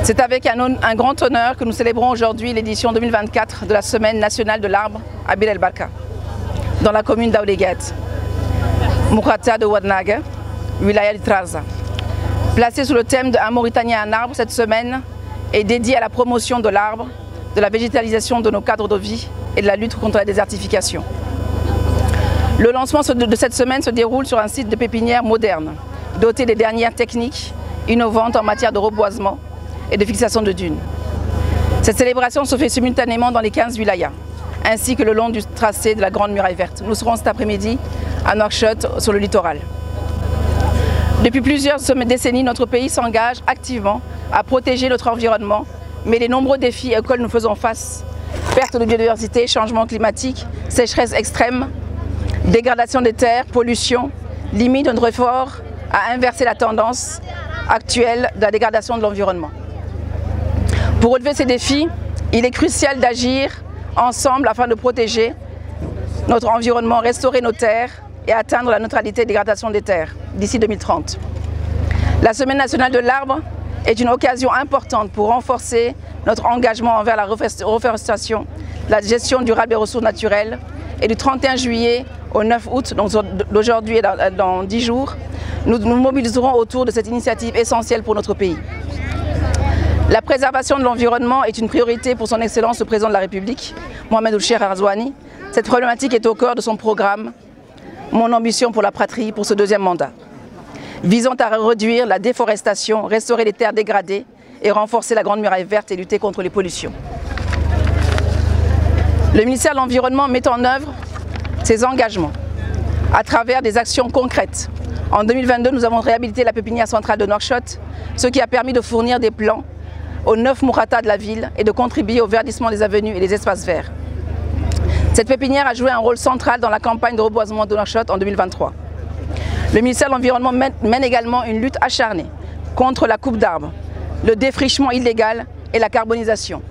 C'est avec un grand honneur que nous célébrons aujourd'hui l'édition 2024 de la Semaine nationale de l'arbre à Bir El Barka, dans la commune d'Aouléguet, Moukata de Ouadnaga, Wilaya de Trarza. Placée sous le thème de Un Mauritanien, un arbre, cette semaine est dédiée à la promotion de l'arbre, de la végétalisation de nos cadres de vie et de la lutte contre la désertification. Le lancement de cette semaine se déroule sur un site de pépinière moderne, doté des dernières techniques innovantes en matière de reboisement et de fixation de dunes. Cette célébration se fait simultanément dans les 15 wilayas, ainsi que le long du tracé de la Grande Muraille Verte. Nous serons cet après-midi à Nouakchott, sur le littoral. Depuis plusieurs décennies, notre pays s'engage activement à protéger notre environnement, mais les nombreux défis auxquels nous faisons face, perte de biodiversité, changement climatique, sécheresse extrême, dégradation des terres, pollution, limitent notre effort à inverser la tendance actuelle de la dégradation de l'environnement. Pour relever ces défis, il est crucial d'agir ensemble afin de protéger notre environnement, restaurer nos terres et atteindre la neutralité de dégradation des terres d'ici 2030. La Semaine nationale de l'arbre est une occasion importante pour renforcer notre engagement envers la reforestation, la gestion durable des ressources naturelles. Et du 31 juillet au 9 août, donc d'aujourd'hui et dans 10 jours, nous nous mobiliserons autour de cette initiative essentielle pour notre pays. La préservation de l'environnement est une priorité pour son Excellence le Président de la République, Mohamed Ould Cheikh Ghazouani. Cette problématique est au cœur de son programme « Mon ambition pour la patrie » pour ce deuxième mandat, visant à réduire la déforestation, restaurer les terres dégradées et renforcer la Grande Muraille Verte et lutter contre les pollutions. Le ministère de l'Environnement met en œuvre ses engagements à travers des actions concrètes. En 2022, nous avons réhabilité la pépinière centrale de Nouakchott, ce qui a permis de fournir des plants aux 9 mouratas de la ville et de contribuer au verdissement des avenues et des espaces verts. Cette pépinière a joué un rôle central dans la campagne de reboisement de Nouakchott en 2023. Le ministère de l'Environnement mène également une lutte acharnée contre la coupe d'arbres, le défrichement illégal et la carbonisation,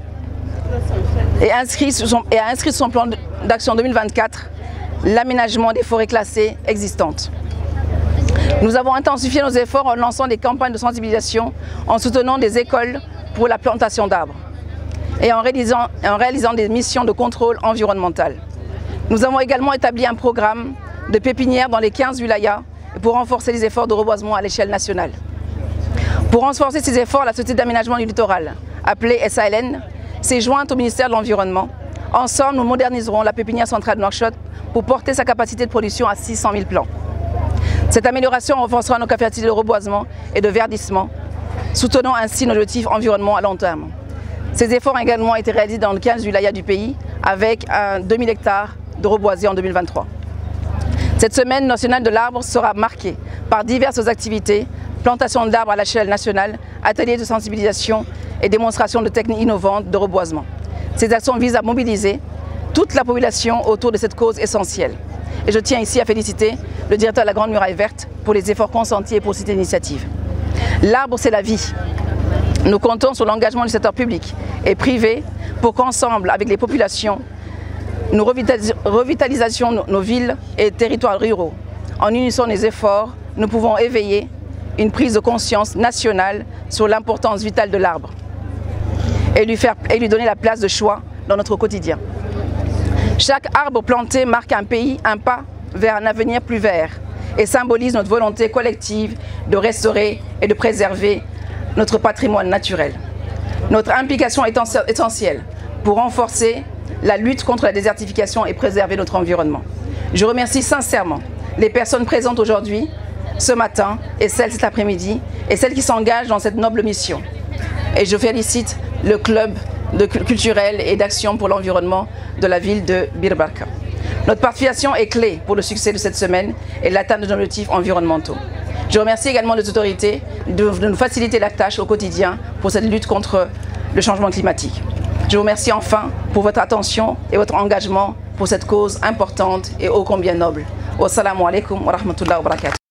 et a inscrit sur son plan d'action 2024 l'aménagement des forêts classées existantes. Nous avons intensifié nos efforts en lançant des campagnes de sensibilisation, en soutenant des écoles pour la plantation d'arbres et en réalisant des missions de contrôle environnemental. Nous avons également établi un programme de pépinières dans les 15 wilayas pour renforcer les efforts de reboisement à l'échelle nationale. Pour renforcer ces efforts, la Société d'aménagement du littoral, appelée SALN, s'est jointe au ministère de l'Environnement. Ensemble, nous moderniserons la pépinière centrale de Nouakchott pour porter sa capacité de production à 600 000 plants. Cette amélioration renforcera nos capacités de reboisement et de verdissement, soutenant ainsi nos objectifs environnement à long terme. Ces efforts ont également été réalisés dans les 15 wilayas du pays, avec 2000 hectares de reboisés en 2023. Cette semaine nationale de l'arbre sera marquée par diverses activités, plantation d'arbres à l'échelle nationale, ateliers de sensibilisation et démonstrations de techniques innovantes de reboisement. Ces actions visent à mobiliser toute la population autour de cette cause essentielle. Et je tiens ici à féliciter le directeur de la Grande Muraille Verte pour les efforts consentis et pour cette initiative. L'arbre, c'est la vie. Nous comptons sur l'engagement du secteur public et privé pour qu'ensemble, avec les populations, nous revitalisions nos villes et territoires ruraux. En unissant les efforts, nous pouvons éveiller une prise de conscience nationale sur l'importance vitale de l'arbre et lui donner la place de choix dans notre quotidien. Chaque arbre planté marque un pas vers un avenir plus vert et symbolise notre volonté collective de restaurer et de préserver notre patrimoine naturel. Notre implication est essentielle pour renforcer la lutte contre la désertification et préserver notre environnement. Je remercie sincèrement les personnes présentes aujourd'hui, ce matin et celles cet après-midi, et celles qui s'engagent dans cette noble mission. Et je félicite le club culturel et d'action pour l'environnement de la ville de Bir El Barka. Notre participation est clé pour le succès de cette semaine et l'atteinte de nos objectifs environnementaux. Je remercie également les autorités de nous faciliter la tâche au quotidien pour cette lutte contre le changement climatique. Je vous remercie enfin pour votre attention et votre engagement pour cette cause importante et ô combien noble. Wassalamu alaikum wa rahmatullahi wa barakatuh.